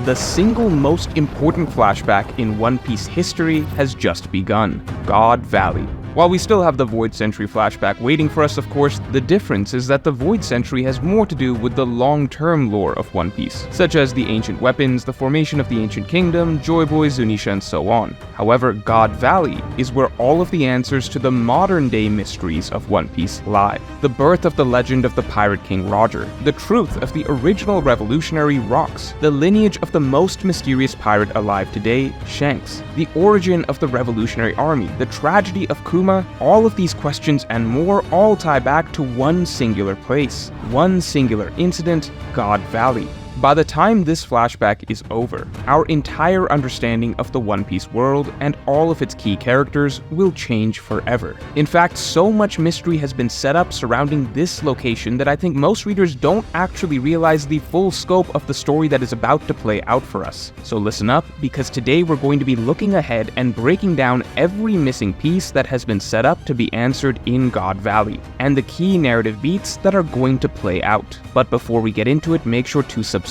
the single most important flashback in One Piece history has just begun: God Valley. While we still have the Void Century flashback waiting for us, of course, the difference is that the Void Century has more to do with the long-term lore of One Piece, such as the ancient weapons, the formation of the ancient kingdom, Joy Boy, Zunisha, and so on. However, God Valley is where all of the answers to the modern-day mysteries of One Piece lie. The birth of the legend of the Pirate King Roger, the truth of the original revolutionary Rocks, the lineage of the most mysterious pirate alive today, Shanks, the origin of the Revolutionary Army, the tragedy of Kuma. All of these questions and more all tie back to one singular place, one singular incident: God Valley. By the time this flashback is over, our entire understanding of the One Piece world and all of its key characters will change forever. In fact, so much mystery has been set up surrounding this location that I think most readers don't actually realize the full scope of the story that is about to play out for us. So listen up, because today we're going to be looking ahead and breaking down every missing piece that has been set up to be answered in God Valley, and the key narrative beats that are going to play out. But before we get into it, make sure to subscribe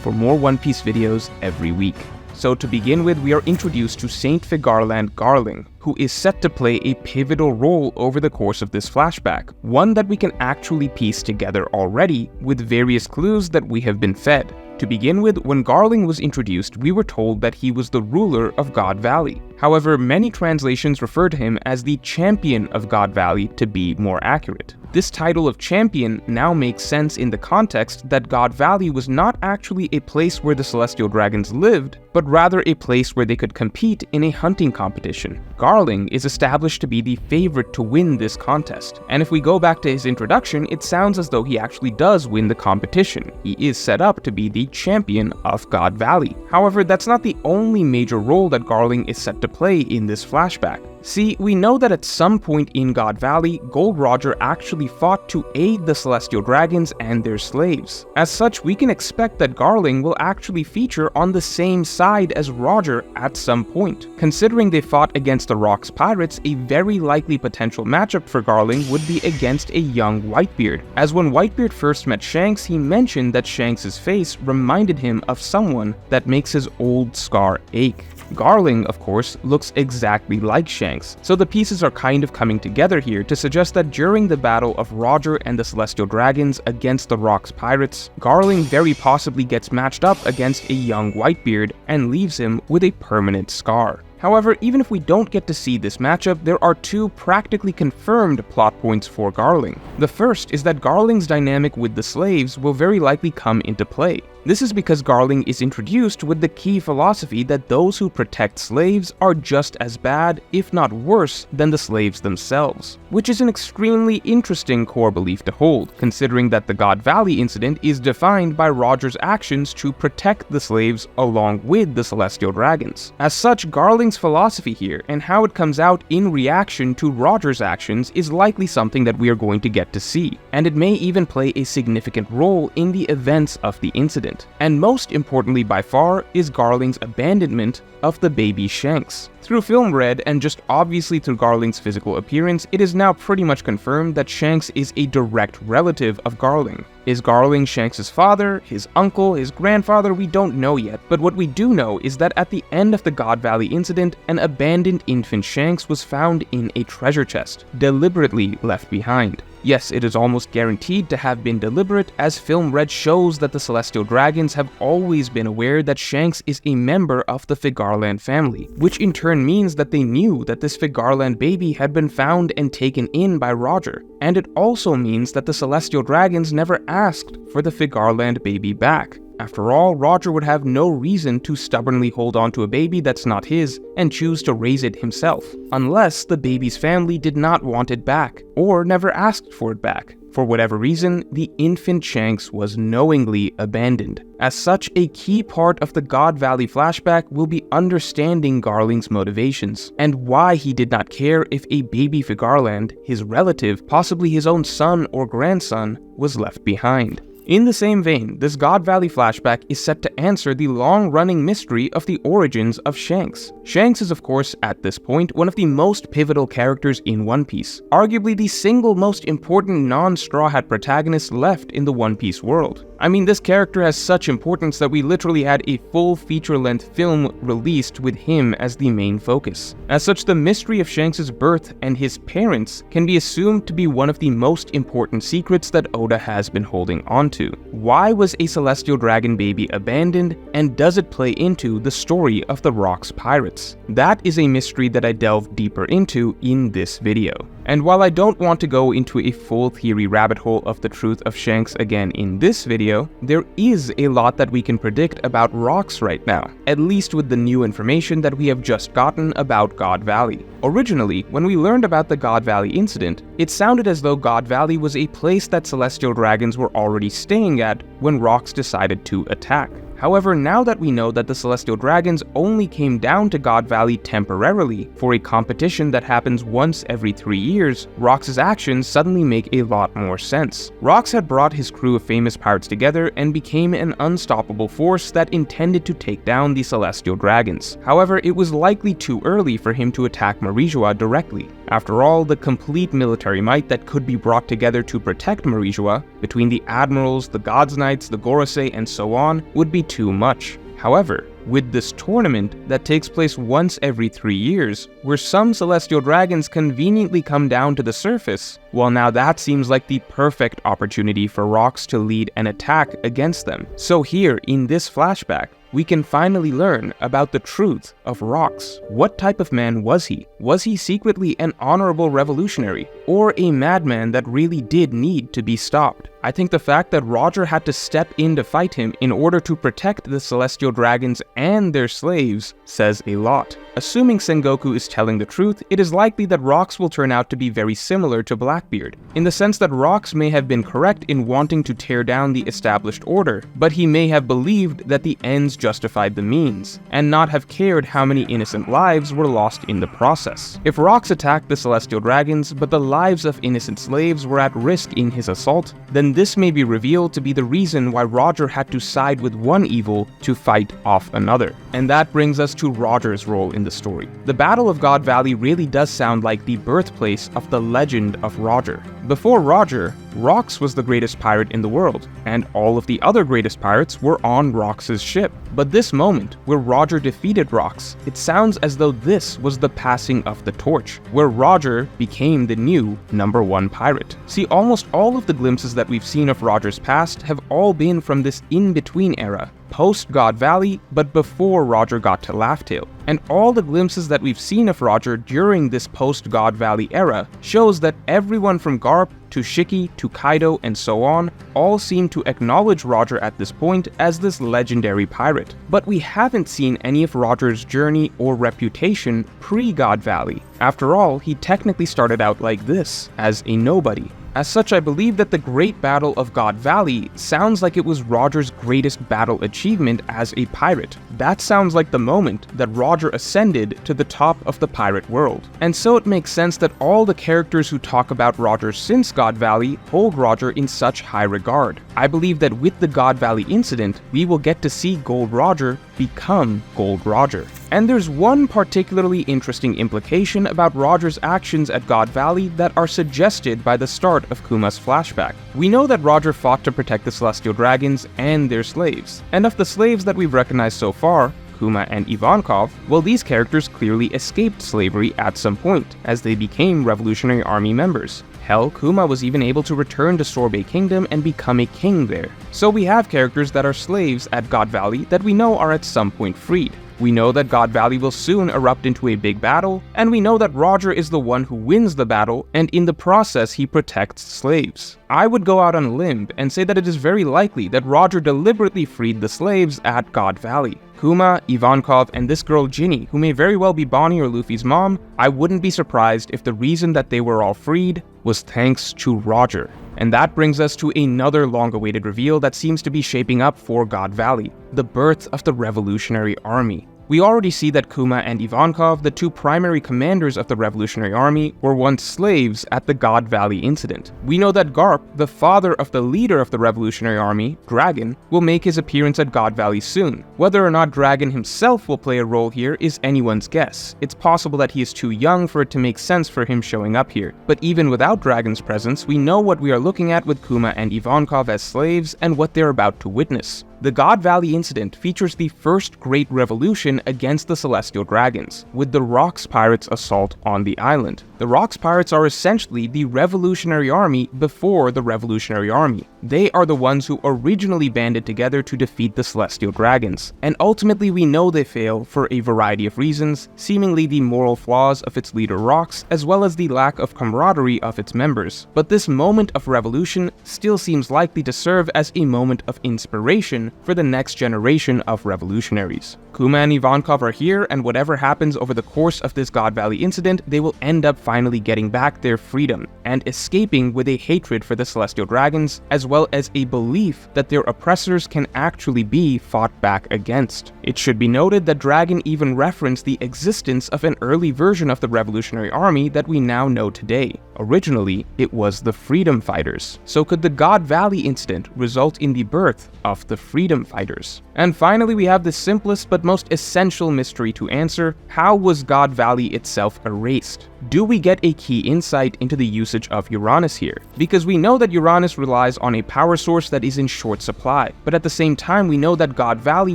for more One Piece videos every week. So to begin with, we are introduced to Saint Figarland Garling, who is set to play a pivotal role over the course of this flashback, one that we can actually piece together already with various clues that we have been fed. To begin with, when Garling was introduced, we were told that he was the ruler of God Valley. However, many translations refer to him as the champion of God Valley to be more accurate. This title of champion now makes sense in the context that God Valley was not actually a place where the Celestial Dragons lived, but rather a place where they could compete in a hunting competition. Garling is established to be the favorite to win this contest, and if we go back to his introduction, it sounds as though he actually does win the competition. He is set up to be the champion of God Valley. However, that's not the only major role that Garling is set to play in this flashback. See, we know that at some point in God Valley, Gold Roger actually fought to aid the Celestial Dragons and their slaves. As such, we can expect that Garling will actually feature on the same side as Roger at some point. Considering they fought against the Rocks pirates, a very likely potential matchup for Garling would be against a young Whitebeard, as when Whitebeard first met Shanks, he mentioned that Shanks' face reminded him of someone that makes his old scar ache. Garling, of course, looks exactly like Shanks, so the pieces are kind of coming together here to suggest that during the battle of Roger and the Celestial Dragons against the Rocks pirates, Garling very possibly gets matched up against a young Whitebeard and leaves him with a permanent scar. However, even if we don't get to see this matchup, there are two practically confirmed plot points for Garling. The first is that Garling's dynamic with the slaves will very likely come into play. This is because Garling is introduced with the key philosophy that those who protect slaves are just as bad, if not worse, than the slaves themselves, which is an extremely interesting core belief to hold, considering that the God Valley incident is defined by Roger's actions to protect the slaves along with the Celestial Dragons. As such, Garling's philosophy here and how it comes out in reaction to Roger's actions is likely something that we are going to get to see, and it may even play a significant role in the events of the incident. And most importantly by far is Garling's abandonment of the baby Shanks. Through film read and just obviously through Garling's physical appearance, it is now pretty much confirmed that Shanks is a direct relative of Garling. Is Garling Shanks' father, his uncle, his grandfather? We don't know yet, but what we do know is that at the end of the God Valley incident, an abandoned infant Shanks was found in a treasure chest, deliberately left behind. Yes, it is almost guaranteed to have been deliberate, as film read shows that the Celestial Dragons have always been aware that Shanks is a member of the Figarland family, which in turn means that they knew that this Figarland baby had been found and taken in by Roger. And it also means that the Celestial Dragons never asked for the Figarland baby back. After all, Roger would have no reason to stubbornly hold on to a baby that's not his and choose to raise it himself, unless the baby's family did not want it back, or never asked for it back. For whatever reason, the infant Shanks was knowingly abandoned. As such, a key part of the God Valley flashback will be understanding Garling's motivations, and why he did not care if a baby Figarland, his relative, possibly his own son or grandson, was left behind. In the same vein, this God Valley flashback is set to answer the long-running mystery of the origins of Shanks. Shanks is of course, at this point, one of the most pivotal characters in One Piece, arguably the single most important non-Straw Hat protagonist left in the One Piece world. I mean, this character has such importance that we literally had a full feature-length film released with him as the main focus. As such, the mystery of Shanks' birth and his parents can be assumed to be one of the most important secrets that Oda has been holding onto. Why was a celestial dragon baby abandoned, and does it play into the story of the Rocks pirates? That is a mystery that I delve deeper into in this video. And while I don't want to go into a full theory rabbit hole of the truth of Shanks again in this video, there is a lot that we can predict about Rocks right now, at least with the new information that we have just gotten about God Valley. Originally, when we learned about the God Valley incident, it sounded as though God Valley was a place that celestial dragons were already staying at when Rocks decided to attack. However, now that we know that the Celestial Dragons only came down to God Valley temporarily for a competition that happens once every 3 years, Rocks' actions suddenly make a lot more sense. Rocks had brought his crew of famous pirates together and became an unstoppable force that intended to take down the Celestial Dragons. However, it was likely too early for him to attack Marijoa directly. After all, the complete military might that could be brought together to protect Marijoa, between the admirals, the God's Knights, the Gorosei, and so on, would be too much. However, with this tournament that takes place once every 3 years, where some celestial dragons conveniently come down to the surface, well, now that seems like the perfect opportunity for Rocks to lead an attack against them. So here, in this flashback, we can finally learn about the truth of Rocks. What type of man was he? Was he secretly an honorable revolutionary, or a madman that really did need to be stopped? I think the fact that Roger had to step in to fight him in order to protect the Celestial Dragons and their slaves says a lot. Assuming Sengoku is telling the truth, it is likely that Rocks will turn out to be very similar to Blackbeard, in the sense that Rocks may have been correct in wanting to tear down the established order, but he may have believed that the ends justified the means, and not have cared how many innocent lives were lost in the process. If Rocks attacked the Celestial Dragons, but the lives of innocent slaves were at risk in his assault, then this may be revealed to be the reason why Roger had to side with one evil to fight off another. And that brings us to Roger's role in the story. The Battle of God Valley really does sound like the birthplace of the legend of Roger. Before Roger, Rocks was the greatest pirate in the world, and all of the other greatest pirates were on Rocks' ship. But this moment, where Roger defeated Rocks, it sounds as though this was the passing of the torch, where Roger became the new #1 pirate. See, almost all of the glimpses that we've seen of Roger's past have all been from this in-between era, post-God Valley, but before Roger got to Laugh Tale. And all the glimpses that we've seen of Roger during this post-God Valley era shows that everyone from Garp to Shiki to Kaido and so on all seem to acknowledge Roger at this point as this legendary pirate. But we haven't seen any of Roger's journey or reputation pre-God Valley. After all, he technically started out like this, as a nobody. As such, I believe that the Great Battle of God Valley sounds like it was Roger's greatest battle achievement as a pirate. That sounds like the moment that Roger ascended to the top of the pirate world. And so it makes sense that all the characters who talk about Roger since God Valley hold Roger in such high regard. I believe that with the God Valley incident, we will get to see Gold Roger become Gold Roger. And there's one particularly interesting implication about Roger's actions at God Valley that are suggested by the start of Kuma's flashback. We know that Roger fought to protect the Celestial Dragons and their slaves. And of the slaves that we've recognized so far, Kuma and Ivankov, well, these characters clearly escaped slavery at some point, as they became Revolutionary Army members. Hell, Kuma was even able to return to Sorbet Kingdom and become a king there. So we have characters that are slaves at God Valley that we know are at some point freed. We know that God Valley will soon erupt into a big battle, and we know that Roger is the one who wins the battle, and in the process he protects slaves. I would go out on a limb and say that it is very likely that Roger deliberately freed the slaves at God Valley. Kuma, Ivankov, and this girl Ginny, who may very well be Bonnie or Luffy's mom, I wouldn't be surprised if the reason that they were all freed was thanks to Roger. And that brings us to another long-awaited reveal that seems to be shaping up for God Valley: the birth of the Revolutionary Army. We already see that Kuma and Ivankov, the two primary commanders of the Revolutionary Army, were once slaves at the God Valley incident. We know that Garp, the father of the leader of the Revolutionary Army, Dragon, will make his appearance at God Valley soon. Whether or not Dragon himself will play a role here is anyone's guess. It's possible that he is too young for it to make sense for him showing up here. But even without Dragon's presence, we know what we are looking at with Kuma and Ivankov as slaves and what they're about to witness. The God Valley incident features the first great revolution against the Celestial Dragons, with the Rocks Pirates' assault on the island. The Rocks Pirates are essentially the Revolutionary Army before the Revolutionary Army. They are the ones who originally banded together to defeat the Celestial Dragons, and ultimately we know they fail for a variety of reasons, seemingly the moral flaws of its leader Rocks, as well as the lack of camaraderie of its members. But this moment of revolution still seems likely to serve as a moment of inspiration for the next generation of revolutionaries. Kuma and Ivankov are here, and whatever happens over the course of this God Valley incident, they will end up finally getting back their freedom, and escaping with a hatred for the Celestial Dragons, as well as a belief that their oppressors can actually be fought back against. It should be noted that Dragon even referenced the existence of an early version of the Revolutionary Army that we now know today. Originally, it was the Freedom Fighters. So could the God Valley incident result in the birth of the Freedom Fighters? And finally, we have the simplest but most essential mystery to answer: how was God Valley itself erased? Do we get a key insight into the usage of Uranus here? Because we know that Uranus relies on a power source that is in short supply, but at the same time we know that God Valley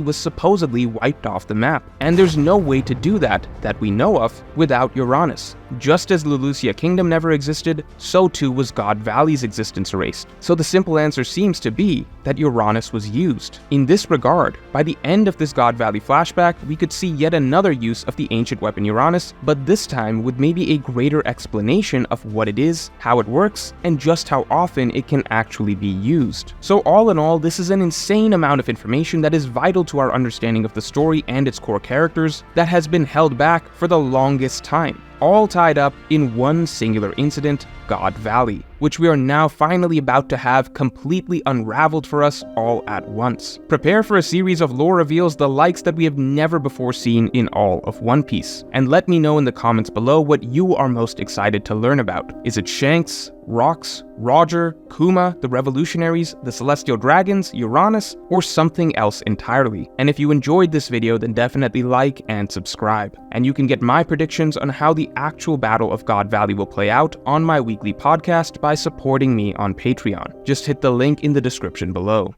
was supposedly wiped off the map, and there's no way to do that we know of without Uranus. Just as Lulusia Kingdom never existed, so too was God Valley's existence erased. So the simple answer seems to be that Uranus was used. In this regard, by the end of this God Valley flashback, we could see yet another use of the ancient weapon Uranus, but this time with maybe a greater explanation of what it is, how it works, and just how often it can actually be used. So all in all, this is an insane amount of information that is vital to our understanding of the story and its core characters that has been held back for the longest time, all tied up in one singular incident, God Valley, which we are now finally about to have completely unraveled for us all at once. Prepare for a series of lore reveals the likes that we have never before seen in all of One Piece, and let me know in the comments below what you are most excited to learn about. Is it Shanks, Rocks, Roger, Kuma, the Revolutionaries, the Celestial Dragons, Uranus, or something else entirely? And if you enjoyed this video, then definitely like and subscribe. And you can get my predictions on how the actual Battle of God Valley will play out on my weekly podcast by supporting me on Patreon. Just hit the link in the description below.